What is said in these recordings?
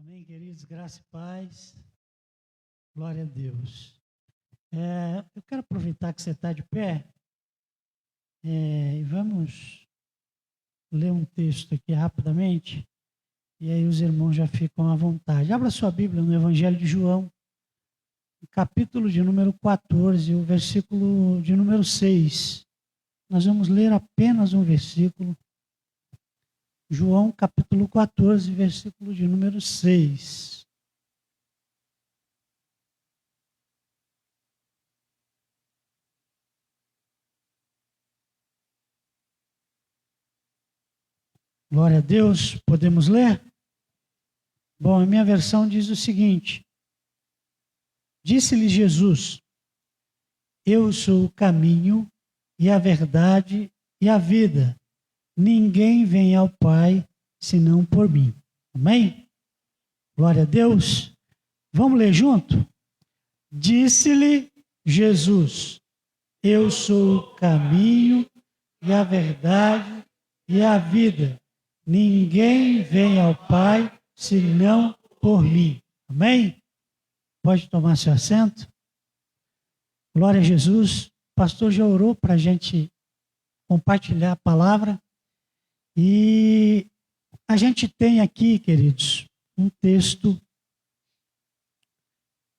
Amém, queridos, graça e paz, glória a Deus. Eu quero aproveitar que você está de pé e vamos ler um texto aqui rapidamente, e aí os irmãos já ficam à vontade. Abra sua Bíblia no Evangelho de João, capítulo de número 14, o versículo de número 6. Nós vamos ler apenas um versículo. João capítulo 14, versículo de número 6. Glória a Deus, podemos ler? Bom, a minha versão diz o seguinte: Disse-lhe Jesus: Eu sou o caminho e a verdade e a vida. Ninguém vem ao Pai senão por mim. Amém? Glória a Deus. Vamos ler junto? Disse-lhe Jesus: Eu sou o caminho e a verdade e a vida. Ninguém vem ao Pai senão por mim. Amém? Pode tomar seu assento? Glória a Jesus. O pastor já orou para a gente compartilhar a palavra. E a gente tem aqui, queridos, um texto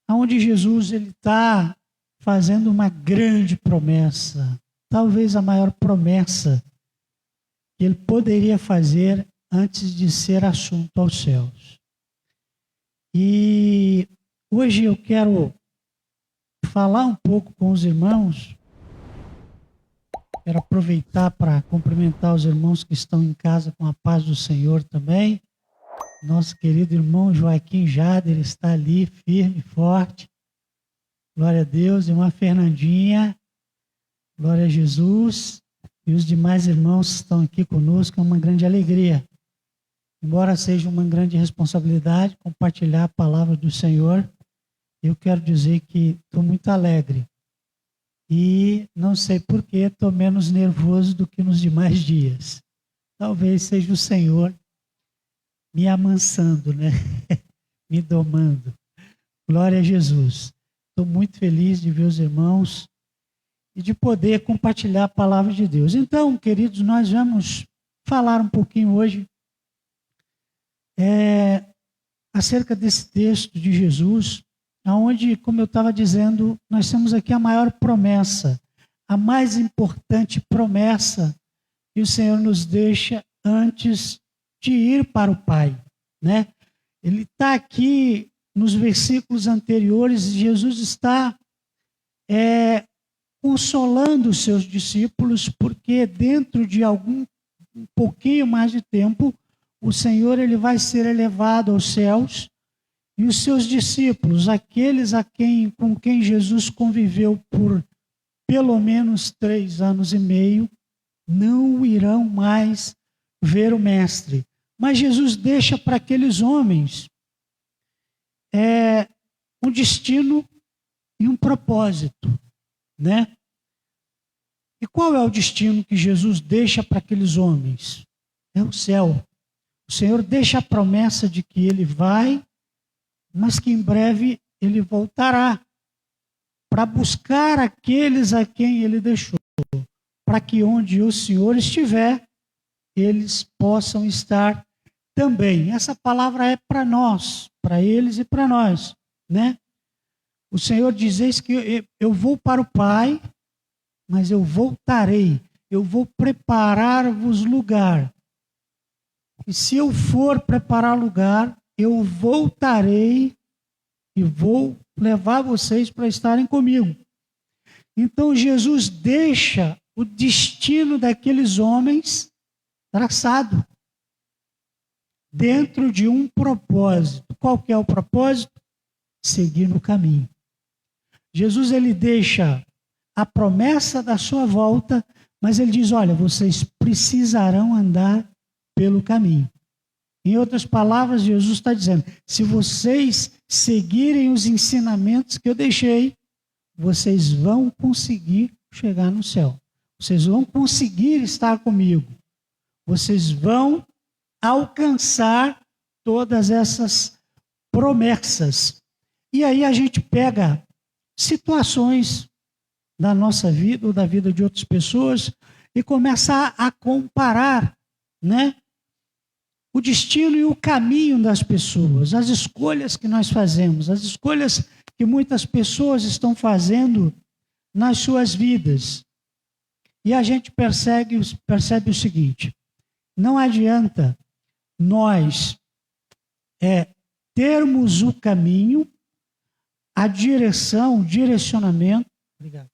onde Jesus está fazendo uma grande promessa, talvez a maior promessa que ele poderia fazer antes de ser assunto aos céus. E hoje eu quero falar um pouco com os irmãos. Quero aproveitar para cumprimentar os irmãos que estão em casa com a paz do Senhor também. Nosso querido irmão Joaquim Jader está ali, firme, forte. Glória a Deus. Irmã Fernandinha, glória a Jesus. E os demais irmãos que estão aqui conosco, é uma grande alegria. Embora seja uma grande responsabilidade compartilhar a palavra do Senhor, eu quero dizer que estou muito alegre. E não sei por que estou menos nervoso do que nos demais dias. Talvez seja o Senhor me amansando, né? Me domando. Glória a Jesus. Estou muito feliz de ver os irmãos e de poder compartilhar a palavra de Deus. Então, queridos, nós vamos falar um pouquinho hoje acerca desse texto de Jesus, onde, como eu estava dizendo, nós temos aqui a maior promessa, a mais importante promessa que o Senhor nos deixa antes de ir para o Pai, né? Ele está aqui nos versículos anteriores, Jesus está consolando os seus discípulos, porque dentro de um pouquinho mais de tempo, o Senhor ele vai ser elevado aos céus. E os seus discípulos, aqueles com quem Jesus conviveu por pelo menos 3 anos e meio, não irão mais ver o Mestre. Mas Jesus deixa para aqueles homens um destino e um propósito, né? E qual é o destino que Jesus deixa para aqueles homens? É o céu. O Senhor deixa a promessa de que Ele vai, mas que em breve ele voltará para buscar aqueles a quem ele deixou, para que onde o Senhor estiver, eles possam estar também. Essa palavra é para nós, para eles e para nós, né? O Senhor diz: eis que eu vou para o Pai, mas eu voltarei, eu vou preparar-vos lugar. E se eu for preparar lugar, eu voltarei e vou levar vocês para estarem comigo. Então Jesus deixa o destino daqueles homens traçado dentro de um propósito. Qual que é o propósito? Seguir no caminho. Jesus ele deixa a promessa da sua volta, mas ele diz: olha, vocês precisarão andar pelo caminho. Em outras palavras, Jesus está dizendo: se vocês seguirem os ensinamentos que eu deixei, vocês vão conseguir chegar no céu. Vocês vão conseguir estar comigo. Vocês vão alcançar todas essas promessas. E aí a gente pega situações da nossa vida ou da vida de outras pessoas e começa a comparar, né, o destino e o caminho das pessoas, as escolhas que nós fazemos, as escolhas que muitas pessoas estão fazendo nas suas vidas. E a gente percebe o seguinte: não adianta nós termos o caminho, a direção, o direcionamento, obrigado,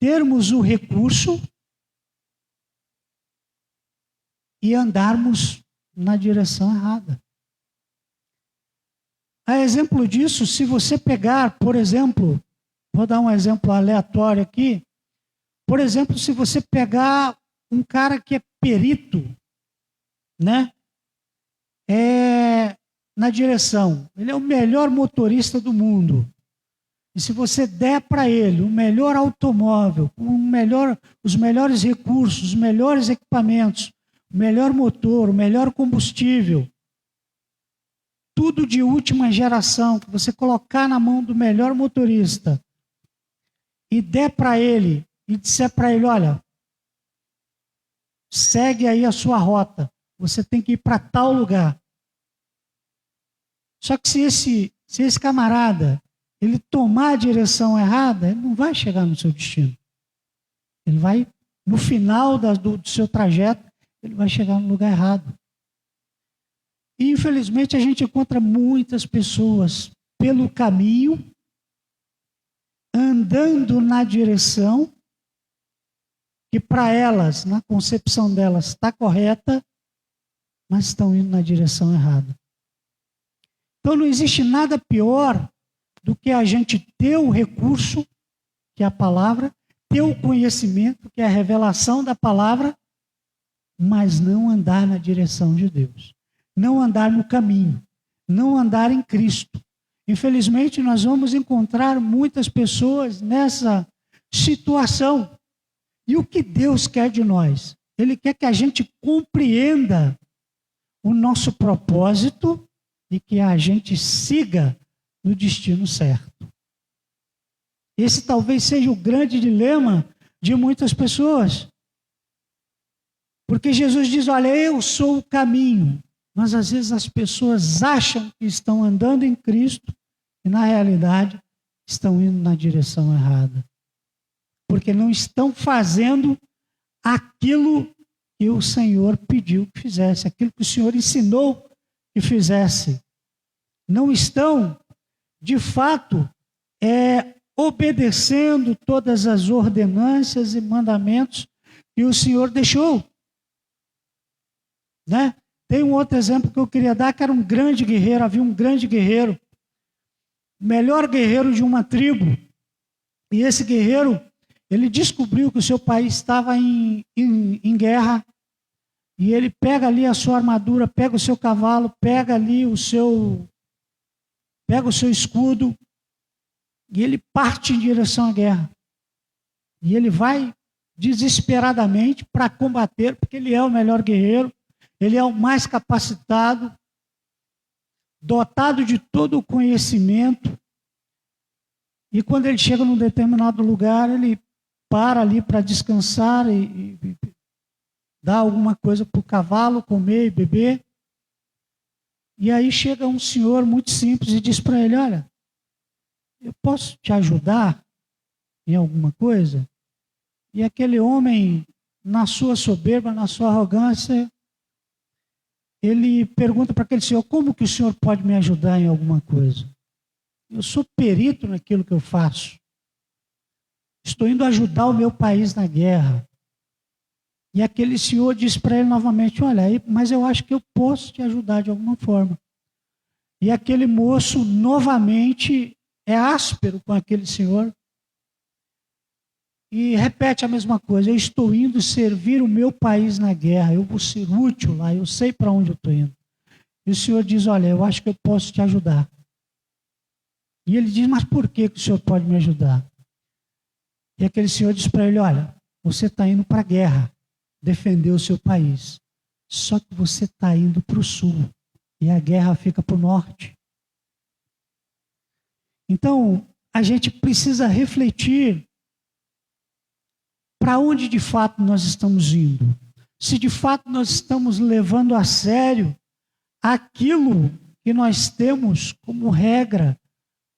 termos o recurso e andarmos na direção errada. A exemplo disso, se você pegar, por exemplo, vou dar um exemplo aleatório aqui, por exemplo, se você pegar um cara que é perito, né, na direção, ele é o melhor motorista do mundo. E se você der para ele o melhor automóvel, os melhores recursos, os melhores equipamentos, o melhor motor, o melhor combustível, tudo de última geração, que você colocar na mão do melhor motorista e der para ele e disser para ele, olha, segue aí a sua rota, você tem que ir para tal lugar. Só que se esse camarada ele tomar a direção errada, ele não vai chegar no seu destino. Ele vai, no final do seu trajeto, ele vai chegar no lugar errado. E, infelizmente, a gente encontra muitas pessoas pelo caminho, andando na direção que para elas, na concepção delas, está correta, mas estão indo na direção errada. Então não existe nada pior do que a gente ter o recurso, que é a palavra, ter o conhecimento, que é a revelação da palavra, mas não andar na direção de Deus. Não andar no caminho, não andar em Cristo. Infelizmente, nós vamos encontrar muitas pessoas nessa situação. E o que Deus quer de nós? Ele quer que a gente compreenda o nosso propósito e que a gente siga no destino certo. Esse talvez seja o grande dilema de muitas pessoas. Porque Jesus diz, olha, eu sou o caminho. Mas às vezes as pessoas acham que estão andando em Cristo e na realidade estão indo na direção errada. Porque não estão fazendo aquilo que o Senhor pediu que fizesse, aquilo que o Senhor ensinou que fizesse. Não estão, de fato, obedecendo todas as ordenanças e mandamentos que o Senhor deixou. Né? Tem um outro exemplo que eu queria dar, que era um grande guerreiro, havia um grande guerreiro, o melhor guerreiro de uma tribo. E esse guerreiro, ele descobriu que o seu país estava em guerra, e ele pega ali a sua armadura, pega o seu cavalo, pega ali o seu escudo, e ele parte em direção à guerra. E ele vai desesperadamente para combater, porque ele é o melhor guerreiro, ele é o mais capacitado, dotado de todo o conhecimento. E quando ele chega num determinado lugar, ele para ali para descansar e dar alguma coisa para o cavalo comer e beber. E aí chega um senhor muito simples e diz para ele, olha, eu posso te ajudar em alguma coisa? E aquele homem, na sua soberba, na sua arrogância, ele pergunta para aquele senhor, como que o senhor pode me ajudar em alguma coisa? Eu sou perito naquilo que eu faço. Estou indo ajudar o meu país na guerra. E aquele senhor diz para ele novamente, olha, mas eu acho que eu posso te ajudar de alguma forma. E aquele moço novamente é áspero com aquele senhor. E repete a mesma coisa, eu estou indo servir o meu país na guerra, eu vou ser útil lá, eu sei para onde eu estou indo. E o senhor diz, olha, eu acho que eu posso te ajudar. E ele diz, mas por que o senhor pode me ajudar? E aquele senhor diz para ele, olha, você está indo para a guerra, defender o seu país. Só que você está indo para o sul. e a guerra fica para o norte. Então, a gente precisa refletir para onde de fato nós estamos indo. Se de fato nós estamos levando a sério aquilo que nós temos como regra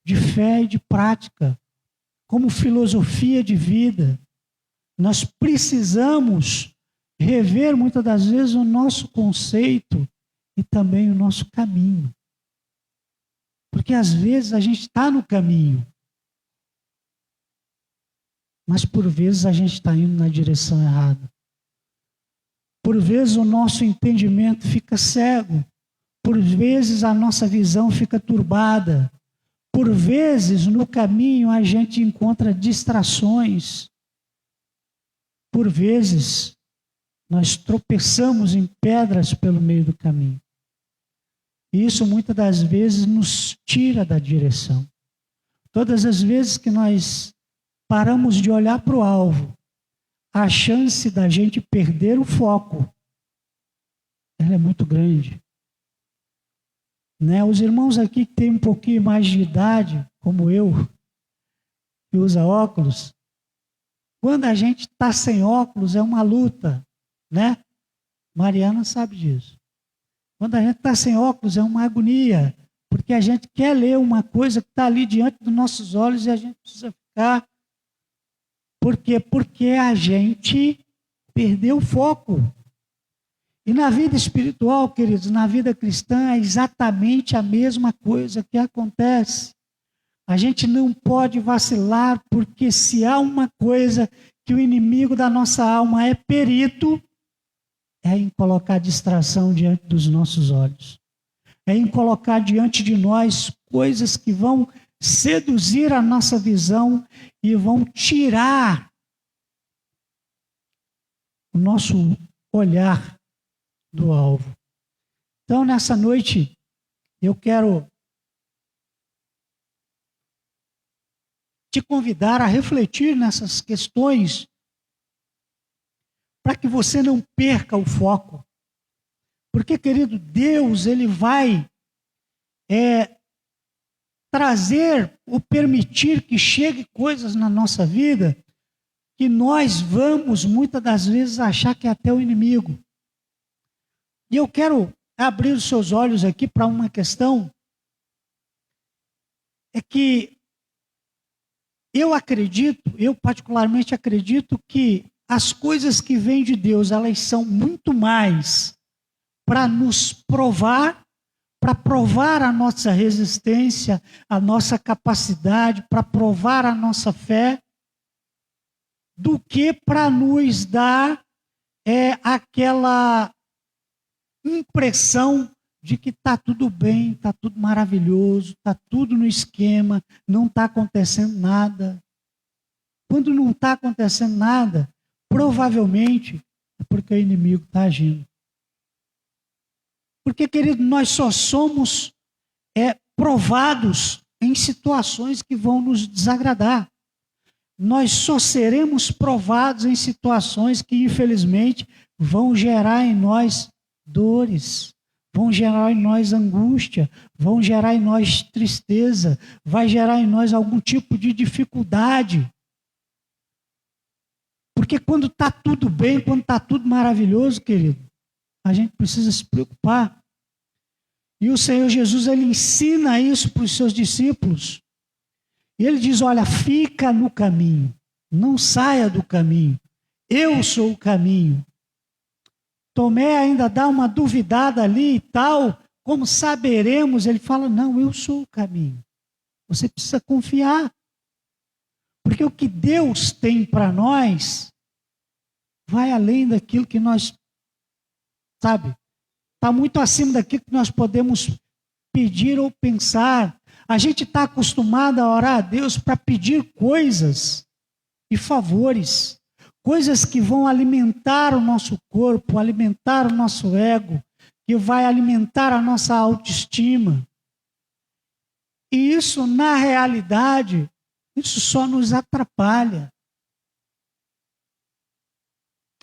de fé e de prática, como filosofia de vida. Nós precisamos rever muitas das vezes o nosso conceito e também o nosso caminho. Porque às vezes a gente está no caminho, mas por vezes a gente está indo na direção errada. Por vezes o nosso entendimento fica cego. Por vezes a nossa visão fica turbada. Por vezes no caminho a gente encontra distrações. Por vezes nós tropeçamos em pedras pelo meio do caminho. E isso muitas das vezes nos tira da direção. Todas as vezes que nós paramos de olhar para o alvo, a chance da gente perder o foco, ela é muito grande. Né? Os irmãos aqui que têm um pouquinho mais de idade, como eu, que usa óculos, quando a gente está sem óculos é uma luta, né? Mariana sabe disso. Quando a gente está sem óculos é uma agonia, porque a gente quer ler uma coisa que está ali diante dos nossos olhos e a gente precisa ficar. Por quê? Porque a gente perdeu o foco. E na vida espiritual, queridos, na vida cristã, é exatamente a mesma coisa que acontece. A gente não pode vacilar, porque se há uma coisa que o inimigo da nossa alma é perito, é em colocar distração diante dos nossos olhos. É em colocar diante de nós coisas que vão seduzir a nossa visão e vão tirar o nosso olhar do alvo. Então, nessa noite, eu quero te convidar a refletir nessas questões para que você não perca o foco. Porque, querido, Deus, Ele vai trazer ou permitir que chegue coisas na nossa vida que nós vamos, muitas das vezes, achar que é até o inimigo. E eu quero abrir os seus olhos aqui para uma questão, é que eu particularmente acredito que as coisas que vêm de Deus, elas são muito mais para nos provar, para provar a nossa resistência, a nossa capacidade, para provar a nossa fé, do que para nos dar aquela impressão de que está tudo bem, está tudo maravilhoso, está tudo no esquema, não está acontecendo nada. Quando não está acontecendo nada, provavelmente é porque o inimigo está agindo. Porque, querido, nós só somos provados em situações que vão nos desagradar. Nós só seremos provados em situações que, infelizmente, vão gerar em nós dores, vão gerar em nós angústia, vão gerar em nós tristeza, vai gerar em nós algum tipo de dificuldade. Porque quando está tudo bem, quando está tudo maravilhoso, querido, a gente precisa se preocupar. E o Senhor Jesus, Ele ensina isso para os seus discípulos. E Ele diz, olha, fica no caminho, não saia do caminho. Eu sou o caminho. Tomé ainda dá uma duvidada ali e tal, como saberemos? Ele fala, não, eu sou o caminho. Você precisa confiar. Porque o que Deus tem para nós vai além daquilo que nós, está muito acima daquilo que nós podemos pedir ou pensar. A gente está acostumado a orar a Deus para pedir coisas e favores, coisas que vão alimentar o nosso corpo, alimentar o nosso ego, que vai alimentar a nossa autoestima. E isso, na realidade, isso só nos atrapalha.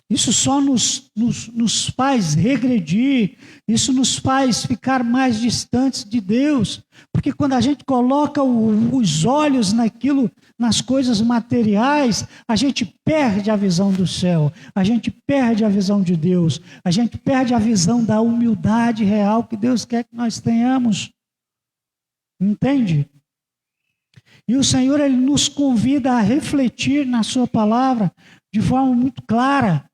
Isso só nos faz regredir, isso nos faz ficar mais distantes de Deus, porque quando a gente coloca os olhos naquilo, nas coisas materiais, a gente perde a visão do céu, a gente perde a visão de Deus, a gente perde a visão da humildade real que Deus quer que nós tenhamos. Entende? E o Senhor, Ele nos convida a refletir na sua palavra de forma muito clara.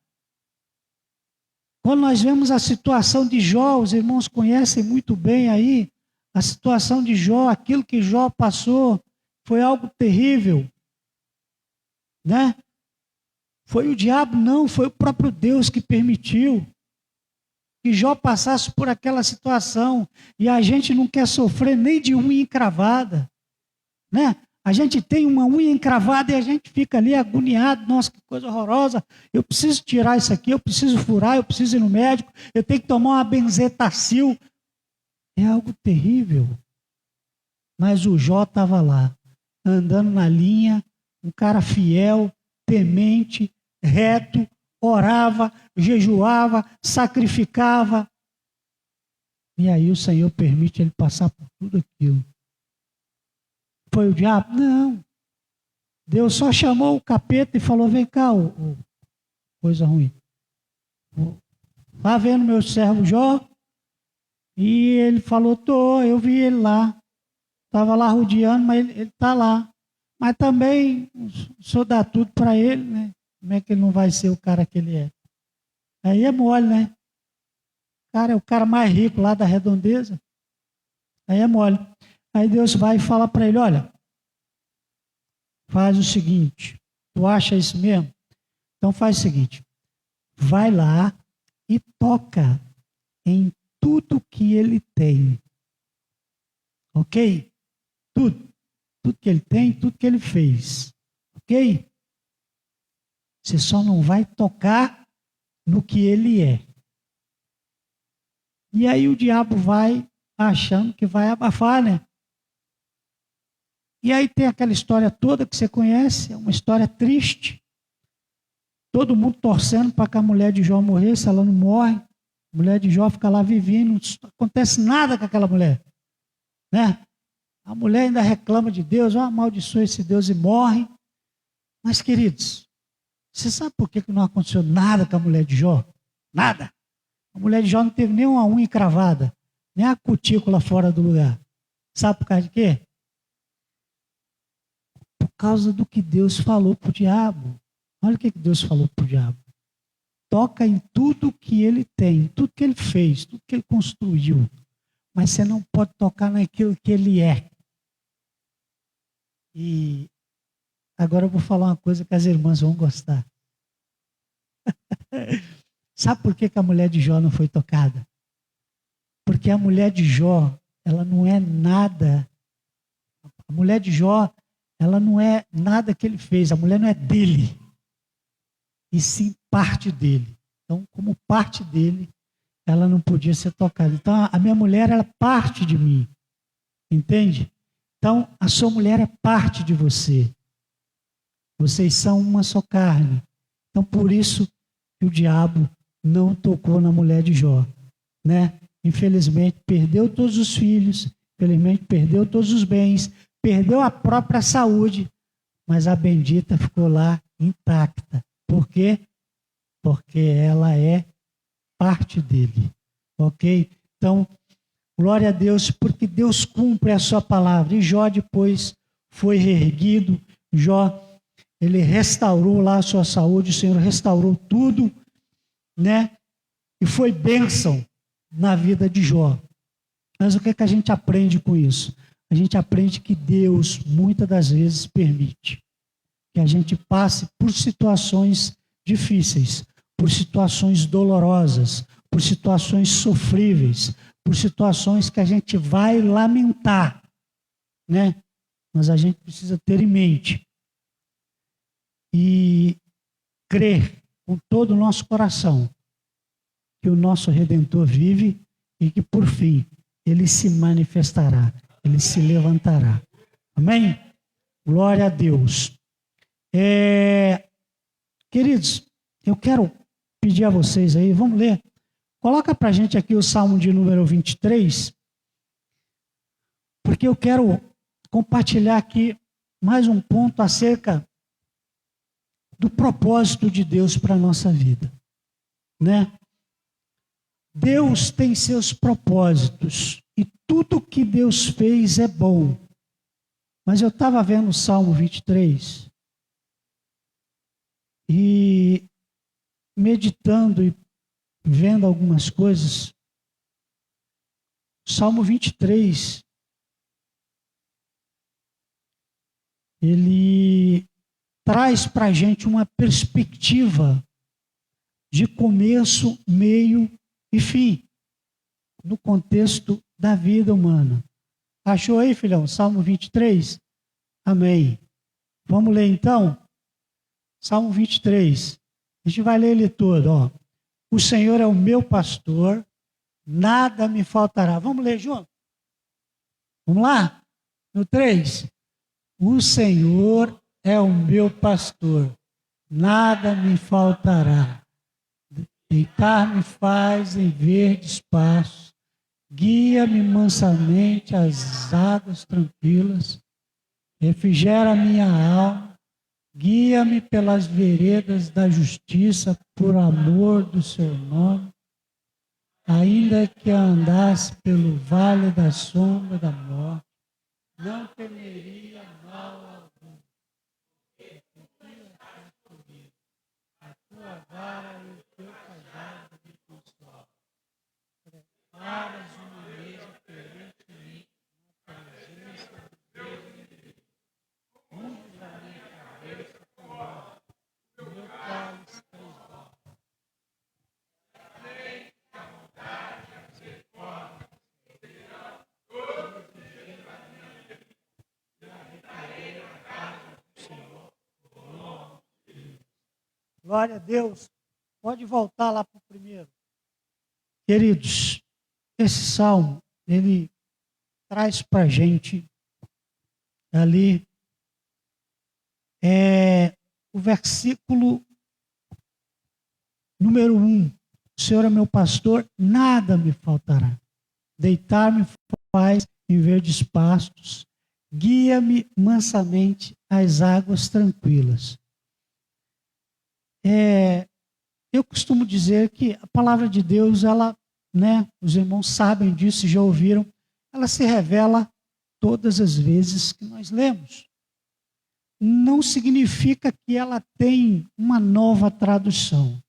Quando nós vemos a situação de Jó, os irmãos conhecem muito bem aí, a situação de Jó, aquilo que Jó passou, foi algo terrível, né? Foi o diabo? Não, foi o próprio Deus que permitiu que Jó passasse por aquela situação, e a gente não quer sofrer nem de unha encravada, né? A gente tem uma unha encravada e a gente fica ali agoniado, nossa, que coisa horrorosa, eu preciso tirar isso aqui, eu preciso furar, eu preciso ir no médico, eu tenho que tomar uma benzetacil. É algo terrível. Mas o Jó estava lá, andando na linha, um cara fiel, temente, reto, orava, jejuava, sacrificava. E aí o Senhor permite ele passar por tudo aquilo. Foi o diabo? Não. Deus só chamou o capeta e falou, vem cá, coisa ruim. Está vendo meu servo Jó? E ele falou, eu vi ele lá. Estava lá rodeando, mas ele está lá. Mas também o senhor dá tudo para ele, né? Como é que ele não vai ser o cara que ele é? Aí é mole, né? O cara é o cara mais rico lá da redondeza. Aí é mole. Aí Deus vai e fala para ele, olha, faz o seguinte, tu acha isso mesmo? Então faz o seguinte, vai lá e toca em tudo que ele tem. Ok? Tudo que ele tem, tudo que ele fez. Ok? Você só não vai tocar no que ele é. E aí o diabo vai achando que vai abafar, né? E aí tem aquela história toda que você conhece, é uma história triste. Todo mundo torcendo para que a mulher de Jó morresse, ela não morre. A mulher de Jó fica lá vivendo, não acontece nada com aquela mulher. Né? A mulher ainda reclama de Deus, amaldiçoa esse Deus e morre. Mas, queridos, você sabe por que não aconteceu nada com a mulher de Jó? Nada. A mulher de Jó não teve nem uma unha encravada, nem a cutícula fora do lugar. Sabe por causa de quê? Por causa do que Deus falou para o diabo. Olha o que Deus falou para o diabo. Toca em tudo que ele tem, tudo que ele fez, tudo que ele construiu. Mas você não pode tocar naquilo que ele é. E agora eu vou falar uma coisa que as irmãs vão gostar. Sabe por que a mulher de Jó não foi tocada? Porque a mulher de Jó, ela não é nada. A mulher de Jó, ela não é nada que ele fez. A mulher não é dele. E sim parte dele. Então, como parte dele, ela não podia ser tocada. Então, a minha mulher era parte de mim. Entende? Então, a sua mulher é parte de você. Vocês são uma só carne. Então, por isso que o diabo não tocou na mulher de Jó. Né? Infelizmente, perdeu todos os filhos. Infelizmente, perdeu todos os bens. Perdeu a própria saúde. Mas a bendita ficou lá intacta. Por quê? Porque ela é parte dele. Ok? Então, glória a Deus, porque Deus cumpre a sua palavra. E Jó depois foi reerguido. Jó, ele restaurou lá a sua saúde. O Senhor restaurou tudo, né? E foi bênção na vida de Jó. Mas o que é que a gente aprende com isso? A gente aprende que Deus, muitas das vezes, permite que a gente passe por situações difíceis, por situações dolorosas, por situações sofríveis, por situações que a gente vai lamentar, né? Mas a gente precisa ter em mente e crer com todo o nosso coração que o nosso Redentor vive e que, por fim, ele se manifestará, ele se levantará. Amém? Glória a Deus. Queridos, eu quero pedir a vocês aí, vamos ler. Coloca para a gente aqui o Salmo de número 23, porque eu quero compartilhar aqui mais um ponto acerca do propósito de Deus para a nossa vida, né? Deus tem seus propósitos e tudo que Deus fez é bom. Mas eu estava vendo o Salmo 23 e meditando e vendo algumas coisas. O Salmo 23, ele traz para a gente uma perspectiva de começo, meio e fim, no contexto da vida humana. Achou aí, filhão? Salmo 23? Amém. Vamos ler então? Salmo 23. A gente vai ler ele todo, ó. O Senhor é o meu pastor, nada me faltará. Vamos ler junto? Vamos lá? No 3. O Senhor é o meu pastor, nada me faltará. Deitar-me faz em verdes pastos, guia-me mansamente às águas tranquilas, refrigera minha alma, guia-me pelas veredas da justiça, por amor do seu nome. Ainda que andasse pelo vale da sombra da morte, não temeria mal algum. A tua vara e o teu cajado me consolam. Preparas uma mesa perante mim, na presença do Deus inimigo. Unges a minha cabeça com óleo, o meu cálice transborda. Glória a Deus. Pode voltar lá para o primeiro. Queridos, esse salmo, ele traz para a gente ali o versículo número 1. O Senhor é meu pastor, nada me faltará. Deitar-me faz em verdes pastos, guia-me mansamente às águas tranquilas. Eu costumo dizer que a palavra de Deus, ela, né, os irmãos sabem disso, já ouviram, ela se revela todas as vezes que nós lemos. Não significa que ela tem uma nova tradução,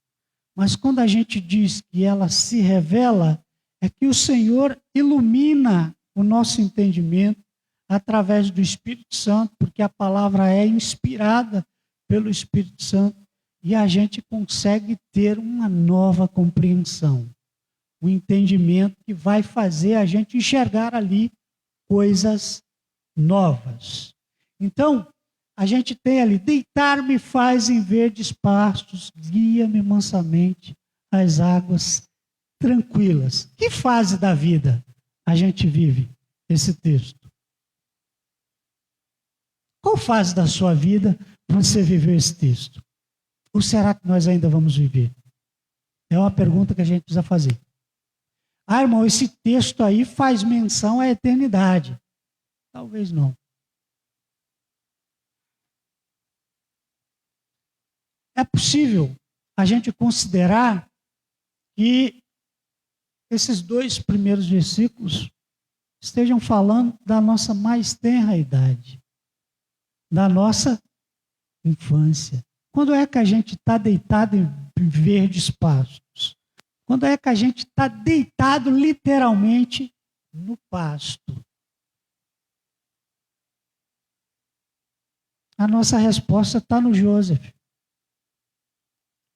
mas quando a gente diz que ela se revela, é que o Senhor ilumina o nosso entendimento através do Espírito Santo, porque a palavra é inspirada pelo Espírito Santo. E a gente consegue ter uma nova compreensão, um entendimento que vai fazer a gente enxergar ali coisas novas. Então, a gente tem ali, deitar-me faz em verdes pastos, guia-me mansamente às águas tranquilas. Que fase da vida a gente vive esse texto? Qual fase da sua vida você viveu esse texto? Ou será que nós ainda vamos viver? É uma pergunta que a gente precisa fazer. Irmão, esse texto aí faz menção à eternidade. Talvez não. É possível a gente considerar que esses 2 primeiros versículos estejam falando da nossa mais tenra idade, da nossa infância. Quando é que a gente está deitado em verdes pastos? Quando é que a gente está deitado literalmente no pasto? A nossa resposta está no Joseph.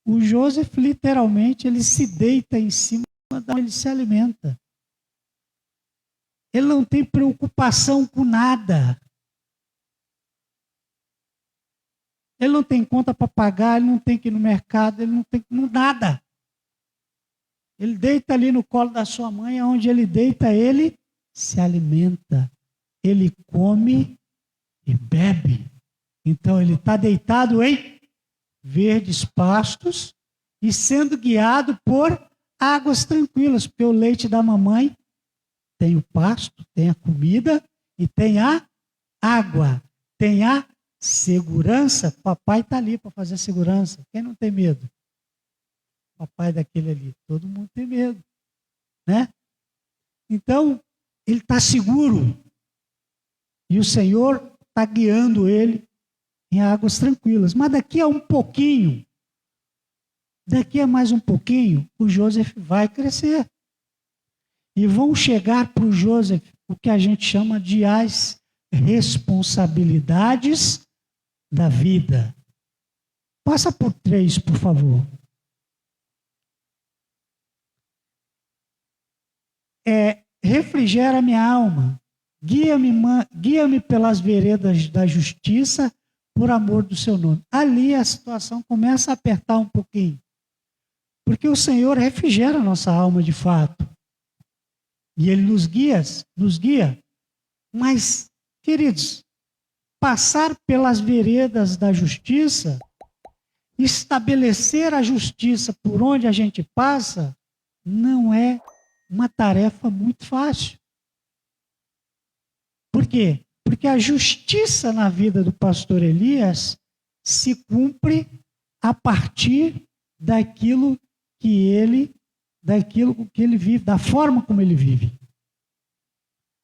O Joseph, literalmente, ele se deita em cima da onde ele se alimenta. Ele não tem preocupação com nada. Ele não tem conta para pagar, ele não tem que ir no mercado, ele não tem nada. Ele deita ali no colo da sua mãe, onde ele deita, ele se alimenta. Ele come e bebe. Então ele está deitado em verdes pastos e sendo guiado por águas tranquilas, porque o leite da mamãe tem o pasto, tem a comida e tem a água, tem a segurança. Papai está ali para fazer segurança. Quem não tem medo? Papai daquele ali. Todo mundo tem medo, né? Então, ele está seguro. E o Senhor está guiando ele em águas tranquilas. Mas daqui a um pouquinho, daqui a mais um pouquinho, o Joseph vai crescer. E vão chegar para o Joseph o que a gente chama de as responsabilidades da vida. Passa por 3, por favor. Refrigera minha alma, guia-me pelas veredas da justiça, por amor do seu nome. Ali a situação começa a apertar um pouquinho, porque o Senhor refrigera a nossa alma de fato, e Ele nos guia. Mas, queridos, passar pelas veredas da justiça, estabelecer a justiça por onde a gente passa, não é uma tarefa muito fácil. Por quê? Porque a justiça na vida do pastor Elias se cumpre a partir daquilo que ele vive, da forma como ele vive.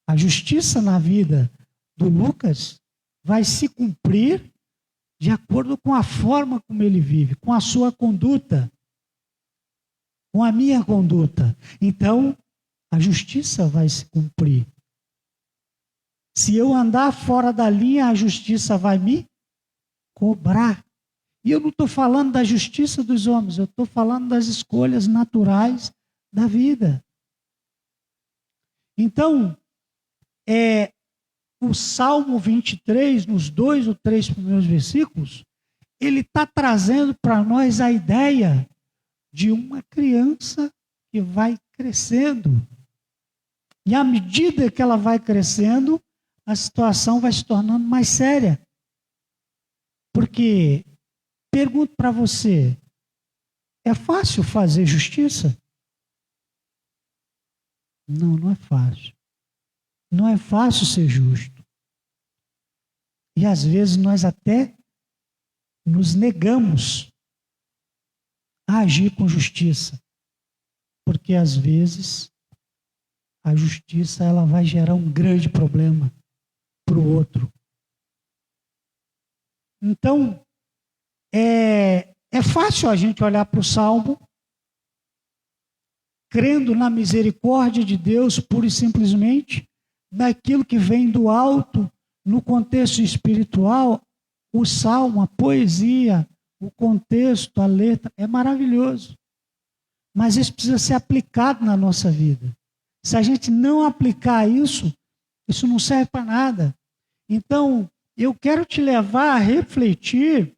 A justiça na vida do Lucas vai se cumprir de acordo com a forma como ele vive, com a sua conduta, com a minha conduta. Então, a justiça vai se cumprir. Se eu andar fora da linha, a justiça vai me cobrar. E eu não estou falando da justiça dos homens, eu estou falando das escolhas naturais da vida. Então, o Salmo 23, nos 2 ou 3 primeiros versículos, ele está trazendo para nós a ideia de uma criança que vai crescendo. E à medida que ela vai crescendo, a situação vai se tornando mais séria. Porque, pergunto para você, é fácil fazer justiça? Não, não é fácil. Não é fácil ser justo. E às vezes nós até nos negamos a agir com justiça. Porque às vezes a justiça ela vai gerar um grande problema para o outro. Então, é fácil a gente olhar para o Salmo, crendo na misericórdia de Deus, pura e simplesmente, naquilo que vem do alto, no contexto espiritual. O Salmo, a poesia, o contexto, a letra, é maravilhoso. Mas isso precisa ser aplicado na nossa vida. Se a gente não aplicar isso, isso não serve para nada. Então, eu quero te levar a refletir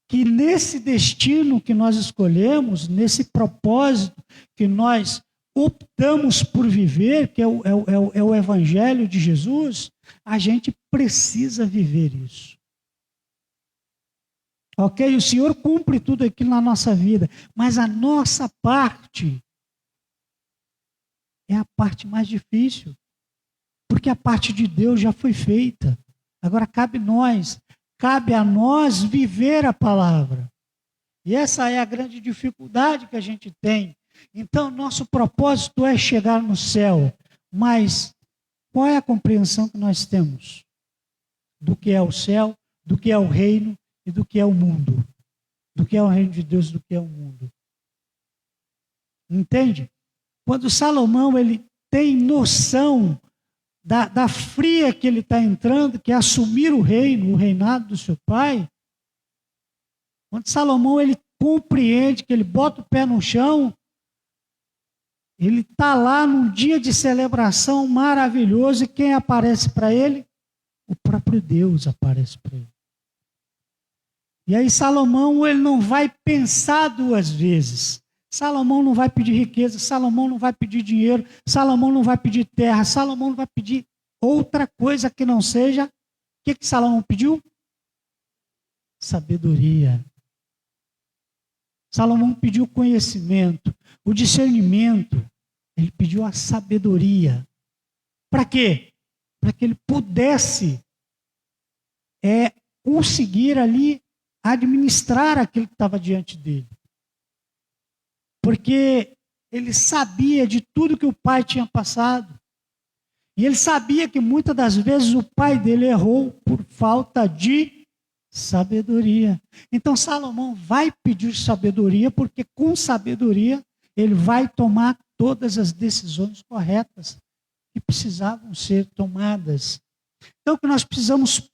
que nesse destino que nós escolhemos, nesse propósito que nós optamos por viver, que é o Evangelho de Jesus, a gente precisa viver isso. Ok? O Senhor cumpre tudo aquilo na nossa vida, mas a nossa parte é a parte mais difícil, porque a parte de Deus já foi feita. Agora cabe a nós viver a palavra. E essa é a grande dificuldade que a gente tem. Então, nosso propósito é chegar no céu, mas qual é a compreensão que nós temos do que é o céu, do que é o reino e do que é o mundo? Do que é o reino de Deus e do que é o mundo? Entende? Quando Salomão ele tem noção da fria que ele está entrando, que é assumir o reino, o reinado do seu pai, quando Salomão ele compreende que ele bota o pé no chão, ele está lá num dia de celebração maravilhoso, e quem aparece para ele? O próprio Deus aparece para ele. E aí Salomão ele não vai pensar 2 vezes. Salomão não vai pedir riqueza, Salomão não vai pedir dinheiro, Salomão não vai pedir terra, Salomão não vai pedir outra coisa que não seja. O que Salomão pediu? Sabedoria. Salomão pediu conhecimento, o discernimento, ele pediu a sabedoria. Para quê? Para que ele pudesse conseguir ali administrar aquilo que estava diante dele. Porque ele sabia de tudo que o pai tinha passado. E ele sabia que muitas das vezes o pai dele errou por falta de sabedoria. Então Salomão vai pedir sabedoria, porque com sabedoria ele vai tomar todas as decisões corretas que precisavam ser tomadas. Então o que nós precisamos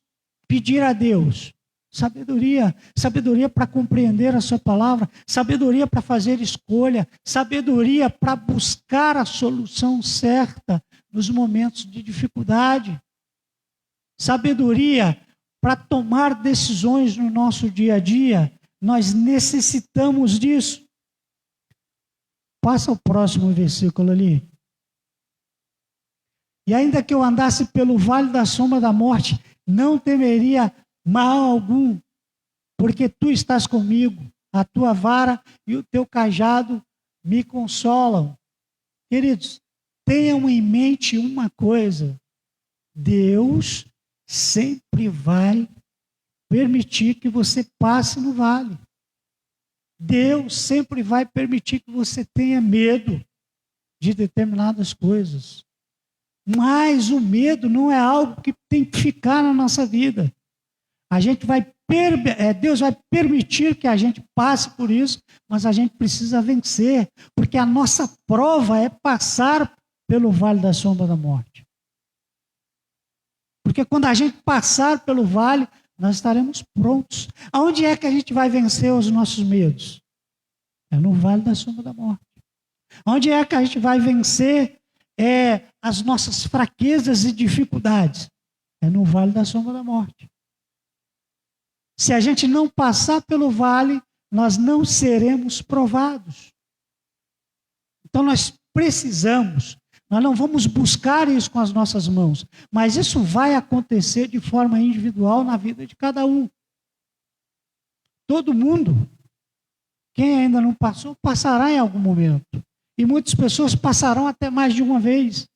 pedir a Deus? Sabedoria. Sabedoria para compreender a sua palavra, sabedoria para fazer escolha, sabedoria para buscar a solução certa nos momentos de dificuldade, sabedoria para tomar decisões no nosso dia a dia. Nós necessitamos disso. Passa o próximo versículo ali. E ainda que eu andasse pelo vale da sombra da morte, não temeria mal algum, porque tu estás comigo, a tua vara e o teu cajado me consolam. Queridos, tenham em mente uma coisa: Deus sempre vai permitir que você passe no vale. Deus sempre vai permitir que você tenha medo de determinadas coisas. Mas o medo não é algo que tem que ficar na nossa vida. Deus vai permitir que a gente passe por isso, mas a gente precisa vencer, porque a nossa prova é passar pelo vale da sombra da morte. Porque quando a gente passar pelo vale, nós estaremos prontos. Aonde é que a gente vai vencer os nossos medos? É no vale da sombra da morte. Onde é que a gente vai vencer as nossas fraquezas e dificuldades? É no vale da sombra da morte. Se a gente não passar pelo vale, nós não seremos provados. Então nós não vamos buscar isso com as nossas mãos, mas isso vai acontecer de forma individual na vida de cada um. Todo mundo, quem ainda não passou, passará em algum momento. E muitas pessoas passarão até mais de uma vez.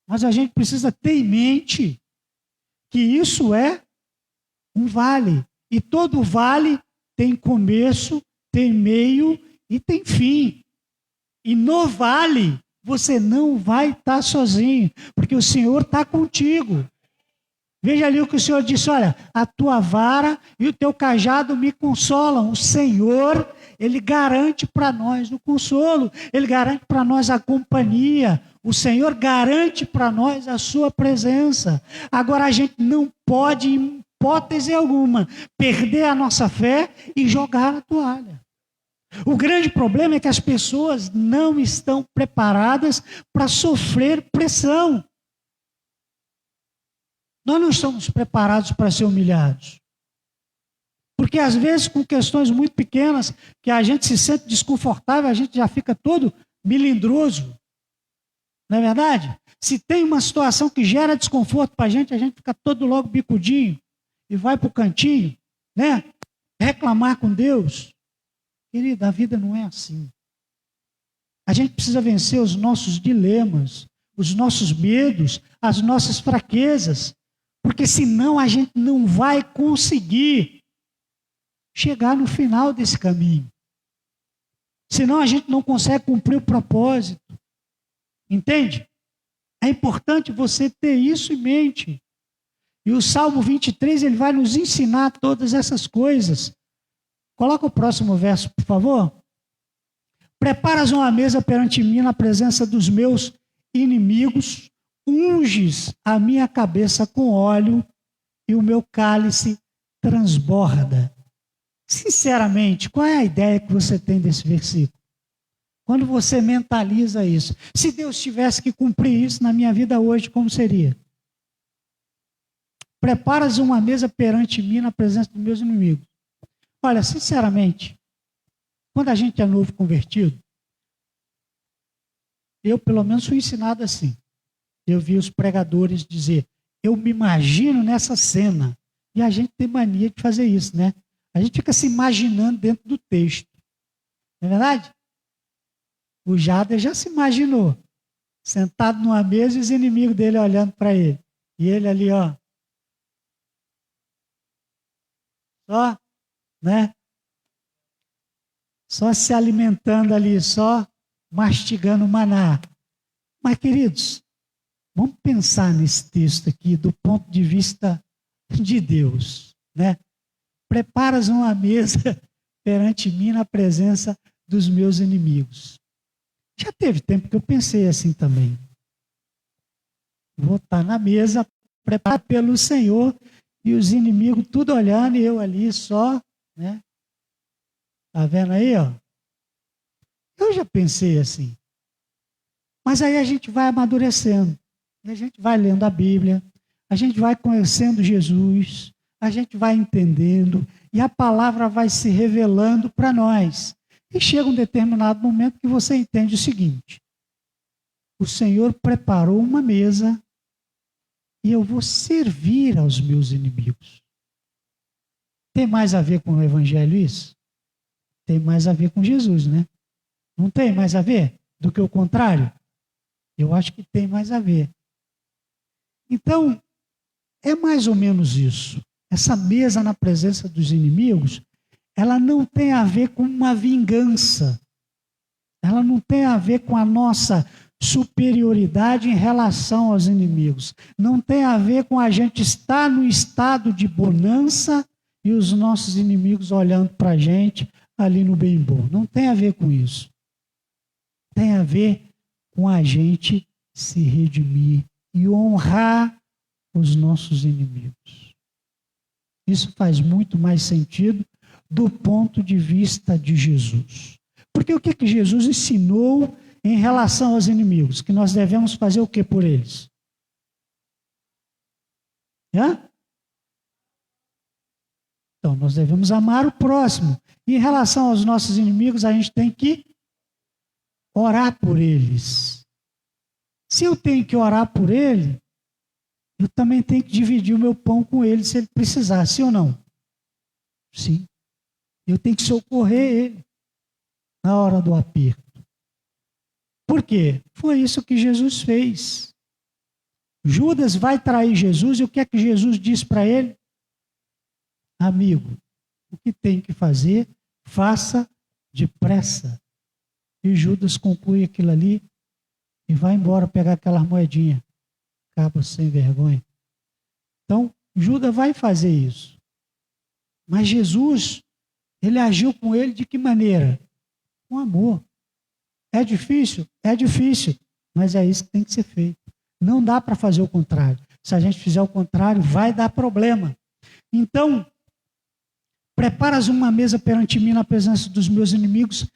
Mas a gente precisa ter em mente que isso é um vale. E todo vale tem começo, tem meio e tem fim. E no vale você não vai estar sozinho, porque o Senhor está contigo. Veja ali o que o Senhor disse: olha, a tua vara e o teu cajado me consolam. O Senhor, Ele garante para nós o consolo, Ele garante para nós a companhia, o Senhor garante para nós a sua presença. Agora a gente não pode, em hipótese alguma, perder a nossa fé e jogar a toalha. O grande problema é que as pessoas não estão preparadas para sofrer pressão. Nós não estamos preparados para ser humilhados. Porque às vezes com questões muito pequenas, que a gente se sente desconfortável, a gente já fica todo melindroso. Não é verdade? Se tem uma situação que gera desconforto para a gente fica todo logo bicudinho e vai para o cantinho, né? Reclamar com Deus. Querida, a vida não é assim. A gente precisa vencer os nossos dilemas, os nossos medos, as nossas fraquezas, porque senão a gente não vai conseguir chegar no final desse caminho. Senão a gente não consegue cumprir o propósito. Entende? É importante você ter isso em mente. E o Salmo 23, ele vai nos ensinar todas essas coisas. Coloca o próximo verso, por favor. Preparas uma mesa perante mim na presença dos meus inimigos, unges a minha cabeça com óleo e o meu cálice transborda. Sinceramente, qual é a ideia que você tem desse versículo? Quando você mentaliza isso. Se Deus tivesse que cumprir isso na minha vida hoje, como seria? Preparas uma mesa perante mim na presença dos meus inimigos. Olha, sinceramente, quando a gente é novo convertido, eu pelo menos fui ensinado assim. Eu vi os pregadores dizer, eu me imagino nessa cena. E a gente tem mania de fazer isso, né? A gente fica se imaginando dentro do texto. Não é verdade? O Jader já se imaginou, sentado numa mesa e os inimigos dele olhando para ele. E ele ali, ó. Só, né? Só se alimentando ali, só mastigando o maná. Mas, queridos, vamos pensar nesse texto aqui do ponto de vista de Deus, né? Preparas uma mesa perante mim na presença dos meus inimigos. Já teve tempo que eu pensei assim também. Vou estar na mesa, preparado pelo Senhor, e os inimigos tudo olhando, e eu ali só, né? Tá vendo aí, ó? Eu já pensei assim. Mas aí a gente vai amadurecendo. E a gente vai lendo a Bíblia, a gente vai conhecendo Jesus, a gente vai entendendo, e a palavra vai se revelando para nós. E chega um determinado momento que você entende o seguinte: o Senhor preparou uma mesa e eu vou servir aos meus inimigos. Tem mais a ver com o Evangelho isso? Tem mais a ver com Jesus, né? Não tem mais a ver do que o contrário? Eu acho que tem mais a ver. Então, é mais ou menos isso. Essa mesa na presença dos inimigos, ela não tem a ver com uma vingança. Ela não tem a ver com a nossa superioridade em relação aos inimigos. Não tem a ver com a gente estar no estado de bonança e os nossos inimigos olhando para a gente ali no bem bom. Não tem a ver com isso. Tem a ver com a gente se redimir e honrar os nossos inimigos. Isso faz muito mais sentido do ponto de vista de Jesus. Porque o que Jesus ensinou em relação aos inimigos? Que nós devemos fazer o que por eles? Então, nós devemos amar o próximo. E em relação aos nossos inimigos, a gente tem que orar por eles. Se eu tenho que orar por ele, eu também tenho que dividir o meu pão com ele se ele precisar, sim ou não? Sim. Eu tenho que socorrer ele na hora do aperto. Por quê? Foi isso que Jesus fez. Judas vai trair Jesus e o que é que Jesus diz para ele? Amigo, o que tem que fazer, faça depressa. E Judas conclui aquilo ali e vai embora pegar aquela moedinha. Acaba sem vergonha. Então, Judas vai fazer isso. Mas Jesus, ele agiu com ele de que maneira? Com amor. É difícil? É difícil. Mas é isso que tem que ser feito. Não dá para fazer o contrário. Se a gente fizer o contrário, vai dar problema. Então, preparas uma mesa perante mim na presença dos meus inimigos.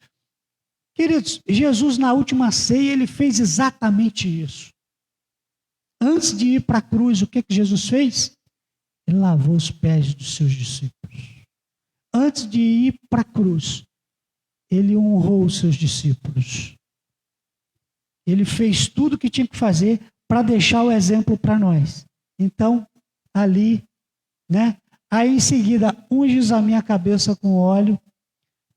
Queridos, Jesus na última ceia, ele fez exatamente isso. Antes de ir para a cruz, o que Jesus fez? Ele lavou os pés dos seus discípulos. Antes de ir para a cruz, ele honrou os seus discípulos. Ele fez tudo o que tinha que fazer para deixar o exemplo para nós. Então, ali, né? Aí em seguida, unges a minha cabeça com óleo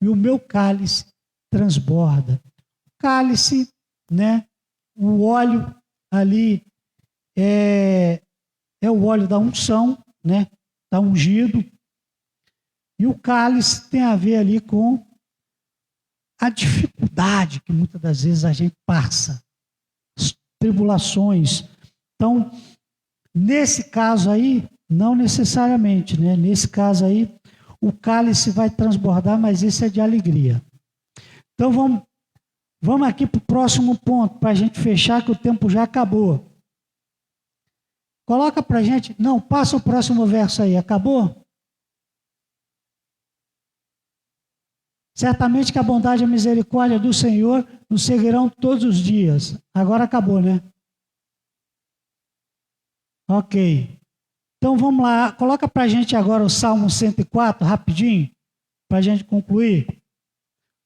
e o meu cálice transborda. O cálice, né? O óleo ali é o óleo da unção, né? Está ungido. E o cálice tem a ver ali com a dificuldade que muitas das vezes a gente passa, as tribulações. Então, nesse caso aí, não necessariamente, né? Nesse caso aí, o cálice vai transbordar, mas isso é de alegria. Então, vamos aqui para o próximo ponto, para a gente fechar, que o tempo já acabou. Coloca para a gente, não, passa o próximo verso aí, acabou? Certamente que a bondade e a misericórdia do Senhor nos seguirão todos os dias. Agora acabou, né? Ok. Então vamos lá, coloca para a gente agora o Salmo 104, rapidinho, para a gente concluir.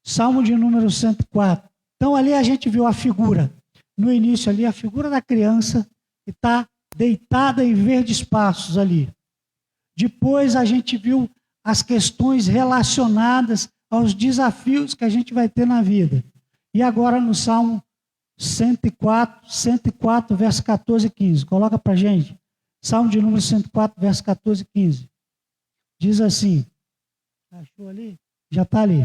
Salmo de número 104. Então ali a gente viu a figura, no início ali, a figura da criança que está deitada em verdes pastos ali. Depois a gente viu as questões relacionadas aos desafios que a gente vai ter na vida. E agora no Salmo 104, verso 14 e 15. Coloca para a gente. Salmo de número 104, verso 14 e 15. Diz assim. Achou ali? Já está ali.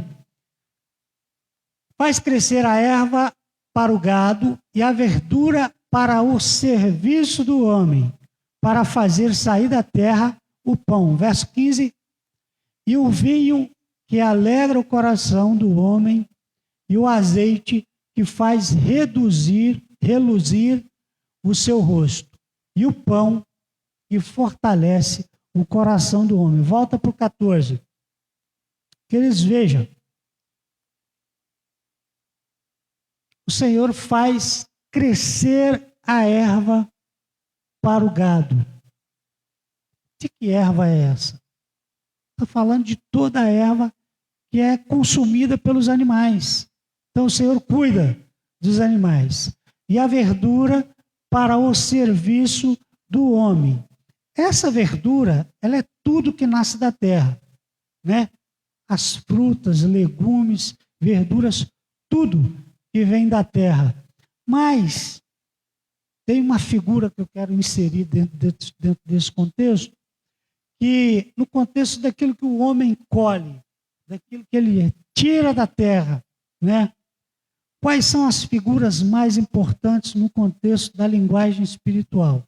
Faz crescer a erva para o gado e a verdura para o serviço do homem, para fazer sair da terra o pão. Verso 15. E o vinho que alegra o coração do homem e o azeite que faz reluzir o seu rosto. E o pão que fortalece o coração do homem. Volta para o 14. Que eles vejam. O Senhor faz crescer a erva para o gado. De que erva é essa? Está falando de toda a erva que é consumida pelos animais. Então o Senhor cuida dos animais. E a verdura para o serviço do homem. Essa verdura, ela é tudo que nasce da terra, né? As frutas, legumes, verduras, tudo que vem da terra. Mas tem uma figura que eu quero inserir dentro desse contexto, que no contexto daquilo que o homem colhe, daquilo que ele tira da terra, né? Quais são as figuras mais importantes no contexto da linguagem espiritual?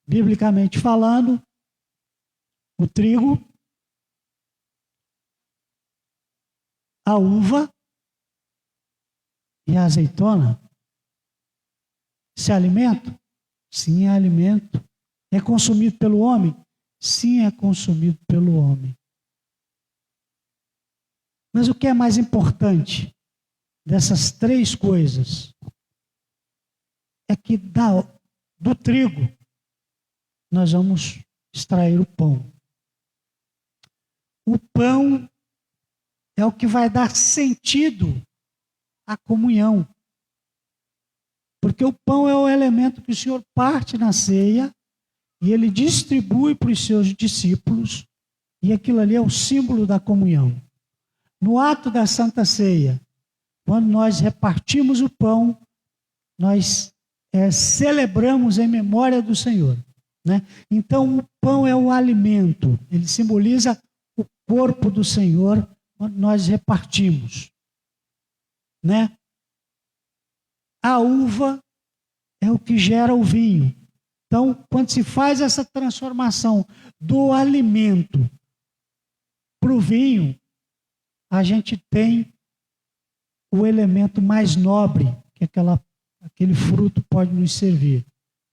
Biblicamente falando, o trigo, a uva e a azeitona. Isso é alimento? Sim, é alimento. É consumido pelo homem? Sim, é consumido pelo homem. Mas o que é mais importante dessas três coisas é que do trigo nós vamos extrair o pão. O pão é o que vai dar sentido à comunhão. Porque o pão é o elemento que o Senhor parte na ceia e ele distribui para os seus discípulos, e aquilo ali é o símbolo da comunhão. No ato da Santa Ceia, quando nós repartimos o pão, nós celebramos em memória do Senhor, né? Então, o pão é o alimento, ele simboliza o corpo do Senhor quando nós repartimos, né? A uva é o que gera o vinho. Então, quando se faz essa transformação do alimento para o vinho, a gente tem o elemento mais nobre que aquele fruto pode nos servir,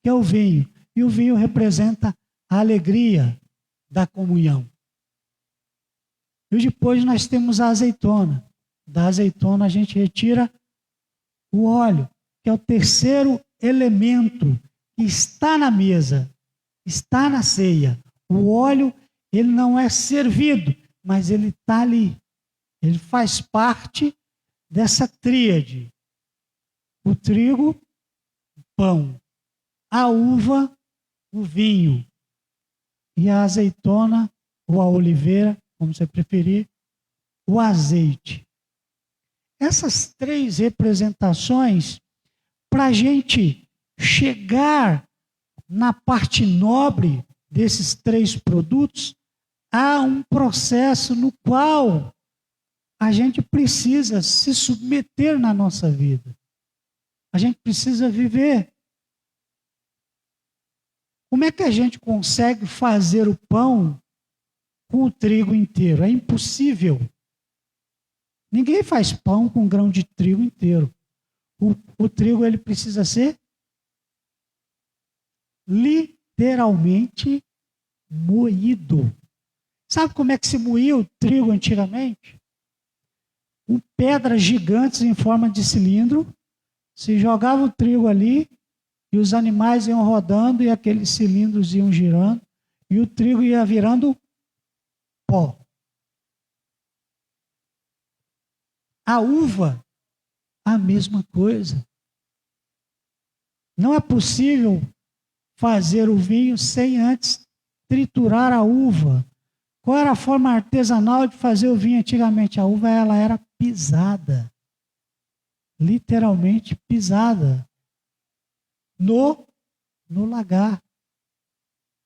que é o vinho. E o vinho representa a alegria da comunhão. E depois nós temos a azeitona. Da azeitona a gente retira o óleo, que é o terceiro elemento que está na mesa, está na ceia. O óleo, ele não é servido, mas ele está ali. Ele faz parte dessa tríade. O trigo, o pão. A uva, o vinho. E a azeitona, ou a oliveira, como você preferir, o azeite. Essas três representações, para a gente chegar na parte nobre desses três produtos, há um processo no qual a gente precisa se submeter na nossa vida. A gente precisa viver. Como é que a gente consegue fazer o pão com o trigo inteiro? É impossível. Ninguém faz pão com grão de trigo inteiro. O trigo ele precisa ser literalmente moído. Sabe como é que se moía o trigo antigamente? Com pedras gigantes em forma de cilindro. Se jogava o trigo ali e os animais iam rodando e aqueles cilindros iam girando e o trigo ia virando pó. A uva, a mesma coisa. Não é possível fazer o vinho sem antes triturar a uva. Qual era a forma artesanal de fazer o vinho antigamente? A uva ela era pisada. Literalmente pisada. No lagar.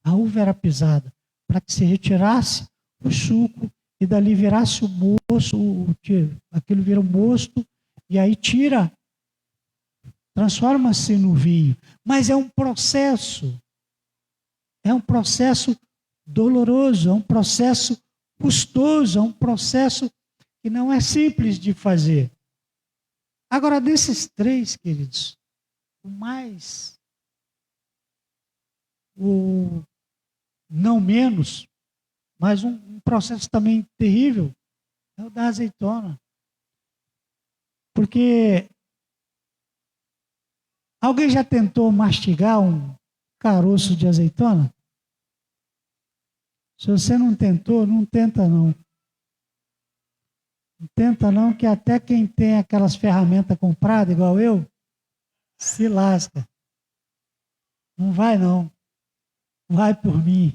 A uva era pisada para que se retirasse o suco e dali virasse o mosto, aquilo vira o mosto e aí transforma-se no vinho. Mas é um processo doloroso, é um processo custoso, é um processo que não é simples de fazer. Agora, desses três, queridos, não menos, mas um processo também terrível, é o da azeitona. Porque alguém já tentou mastigar um caroço de azeitona? Se você não tentou, não tenta não. Não tenta não, que até quem tem aquelas ferramentas compradas, igual eu, se lasca. Não vai não. Vai por mim.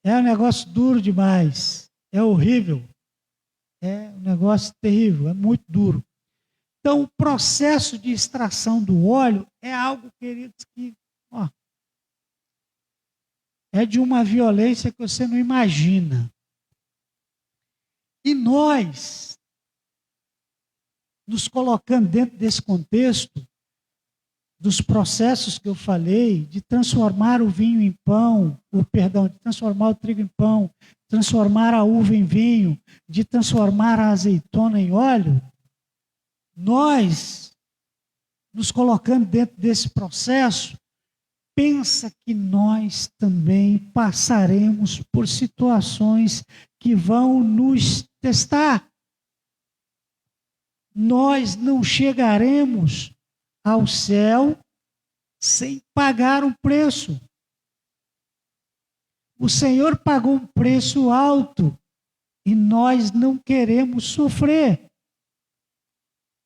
É um negócio duro demais. É horrível. É um negócio terrível, é muito duro. Então, o processo de extração do óleo é algo, queridos, que é de uma violência que você não imagina. E nós, nos colocando dentro desse contexto, dos processos que eu falei, de transformar o vinho em pão, de transformar o trigo em pão, transformar a uva em vinho, de transformar a azeitona em óleo, nós, nos colocando dentro desse processo, pensa que nós também passaremos por situações que vão nos testar. Nós não chegaremos ao céu sem pagar um preço. O Senhor pagou um preço alto e nós não queremos sofrer.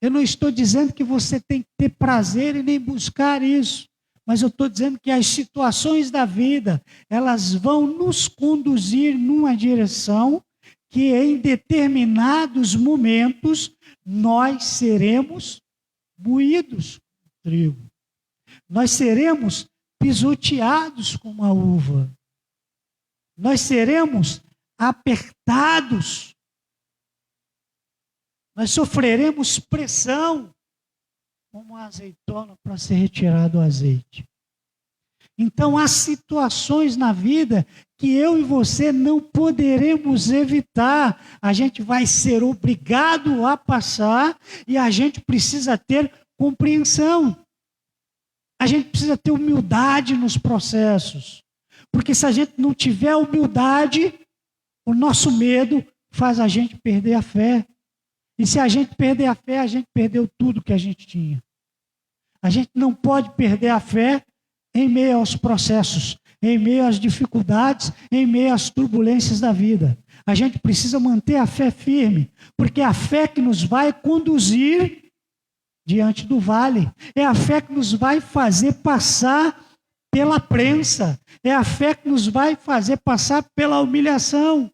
Eu não estou dizendo que você tem que ter prazer e nem buscar isso, mas eu estou dizendo que as situações da vida, elas vão nos conduzir numa direção que em determinados momentos nós seremos moídos com trigo. Nós seremos pisoteados como a uva. Nós seremos apertados. Nós sofreremos pressão como a azeitona para ser retirado o azeite. Então, há situações na vida que eu e você não poderemos evitar. A gente vai ser obrigado a passar e a gente precisa ter compreensão. A gente precisa ter humildade nos processos. Porque se a gente não tiver humildade, o nosso medo faz a gente perder a fé. E se a gente perder a fé, a gente perdeu tudo que a gente tinha. A gente não pode perder a fé em meio aos processos, em meio às dificuldades, em meio às turbulências da vida. A gente precisa manter a fé firme, porque é a fé que nos vai conduzir diante do vale. É a fé que nos vai fazer passar pela prensa. É a fé que nos vai fazer passar pela humilhação.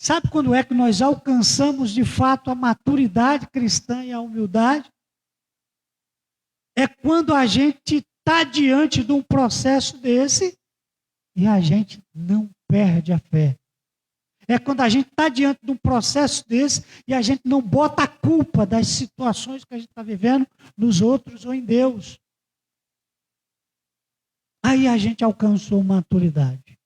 Sabe quando é que nós alcançamos de fato a maturidade cristã e a humildade? É quando a gente está diante de um processo desse e a gente não perde a fé. É quando a gente está diante de um processo desse e a gente não bota a culpa das situações que a gente está vivendo nos outros ou em Deus. Aí a gente alcançou maturidade.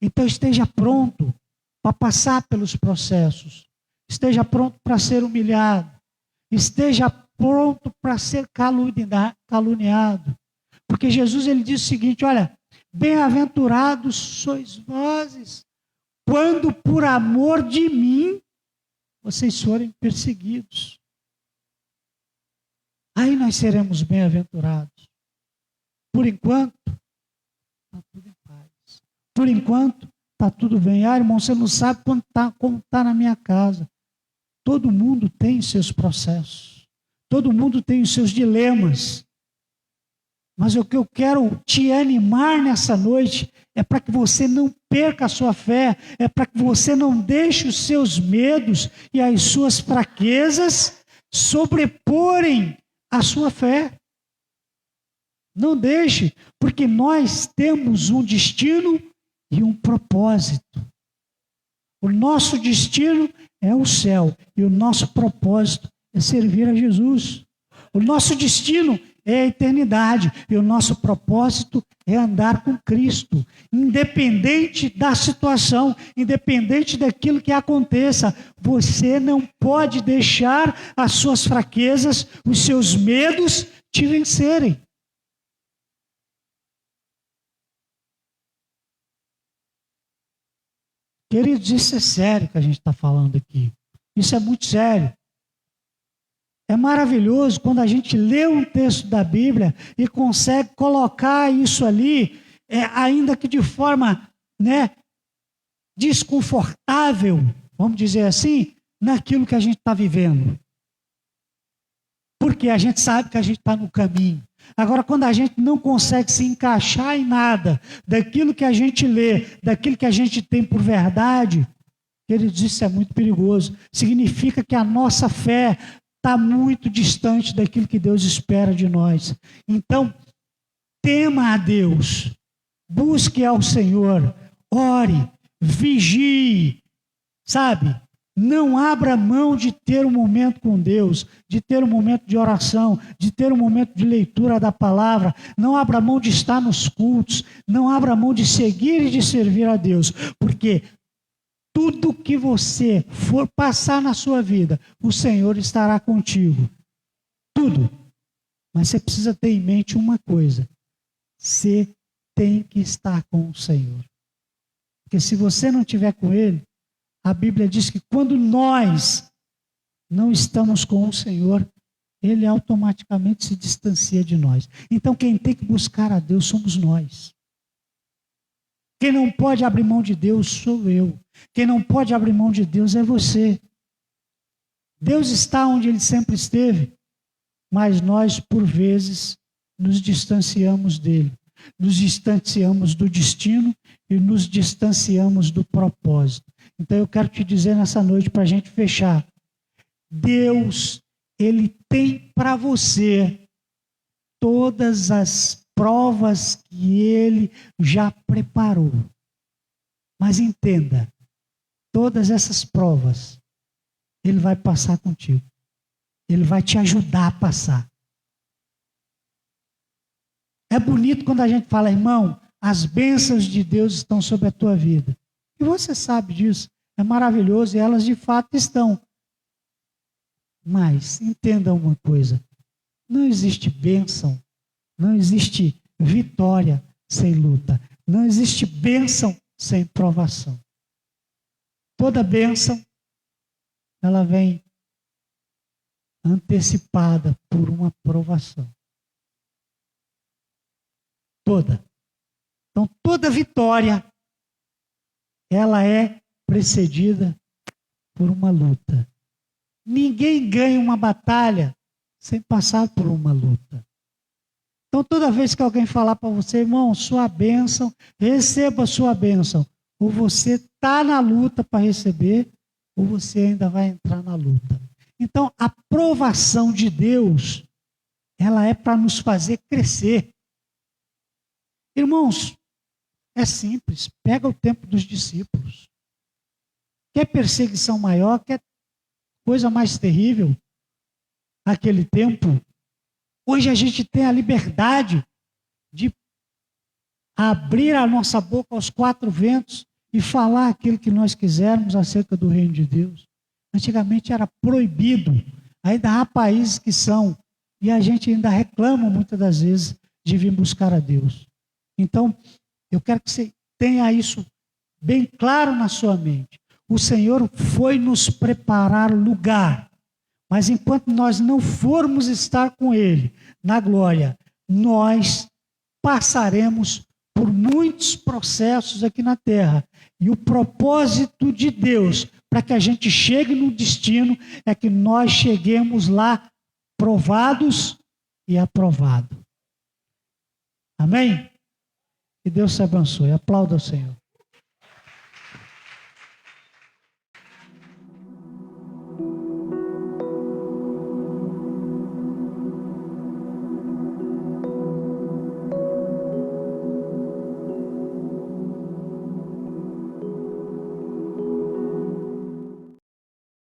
Então esteja pronto para passar pelos processos. Esteja pronto para ser humilhado. Esteja pronto para ser caluniado. Porque Jesus ele diz o seguinte, olha, bem-aventurados sois vós, quando por amor de mim vocês forem perseguidos. Aí nós seremos bem-aventurados. Por enquanto, está tudo em paz. Por enquanto, está tudo bem. Ah, irmão, você não sabe como está na minha casa. Todo mundo tem seus processos. Todo mundo tem os seus dilemas. Mas o que eu quero te animar nessa noite é para que você não perca a sua fé, é para que você não deixe os seus medos e as suas fraquezas sobreporem a sua fé. Não deixe, porque nós temos um destino e um propósito. O nosso destino é o céu e o nosso propósito é servir a Jesus. O nosso destino é a eternidade e o nosso propósito é andar com Cristo, independente da situação, independente daquilo que aconteça. Você não pode deixar as suas fraquezas, os seus medos te vencerem. Queridos, isso é sério que a gente está falando aqui. Isso é muito sério. É maravilhoso quando a gente lê um texto da Bíblia e consegue colocar isso ali, ainda que de forma, desconfortável, vamos dizer assim, naquilo que a gente está vivendo. Porque a gente sabe que a gente está no caminho. Agora, quando a gente não consegue se encaixar em nada daquilo que a gente lê, daquilo que a gente tem por verdade, queridos, isso é muito perigoso. Significa que a nossa fé está muito distante daquilo que Deus espera de nós. Então, tema a Deus, busque ao Senhor, ore, vigie, sabe? Não abra mão de ter um momento com Deus, de ter um momento de oração, de ter um momento de leitura da palavra. Não abra mão de estar nos cultos, não abra mão de seguir e de servir a Deus, porque tudo que você for passar na sua vida, o Senhor estará contigo. Tudo. Mas você precisa ter em mente uma coisa: você tem que estar com o Senhor. Porque se você não estiver com Ele, a Bíblia diz que quando nós não estamos com o Senhor, Ele automaticamente se distancia de nós. Então quem tem que buscar a Deus somos nós. Quem não pode abrir mão de Deus sou eu. Quem não pode abrir mão de Deus é você. Deus está onde Ele sempre esteve, mas nós, por vezes, nos distanciamos dEle. Nos distanciamos do destino e nos distanciamos do propósito. Então eu quero te dizer nessa noite, para a gente fechar, Deus, Ele tem para você todas as provas que Ele já preparou. Mas entenda, todas essas provas, Ele vai passar contigo. Ele vai te ajudar a passar. É bonito quando a gente fala, irmão, as bênçãos de Deus estão sobre a tua vida. E você sabe disso. É maravilhoso e elas de fato estão. Mas entenda uma coisa. Não existe bênção, não existe vitória sem luta. Não existe bênção sem provação. Toda bênção, ela vem antecipada por uma provação. Toda. Então, toda vitória, ela é precedida por uma luta. Ninguém ganha uma batalha sem passar por uma luta. Então, toda vez que alguém falar para você, irmão, sua bênção, receba sua bênção. Ou você está na luta para receber, ou você ainda vai entrar na luta. Então, a provação de Deus, ela é para nos fazer crescer. Irmãos, é simples, pega o tempo dos discípulos. Quer perseguição maior, quer coisa mais terrível? Aquele tempo, hoje a gente tem a liberdade de abrir a nossa boca aos quatro ventos e falar aquilo que nós quisermos acerca do reino de Deus. Antigamente era proibido, ainda há países que são, e a gente ainda reclama muitas das vezes de vir buscar a Deus. Então, eu quero que você tenha isso bem claro na sua mente. O Senhor foi nos preparar lugar, mas enquanto nós não formos estar com Ele na glória, nós passaremos por muitos processos aqui na terra. E o propósito de Deus para que a gente chegue no destino é que nós cheguemos lá provados e aprovados. Amém? Que Deus te abençoe. Aplauda o Senhor.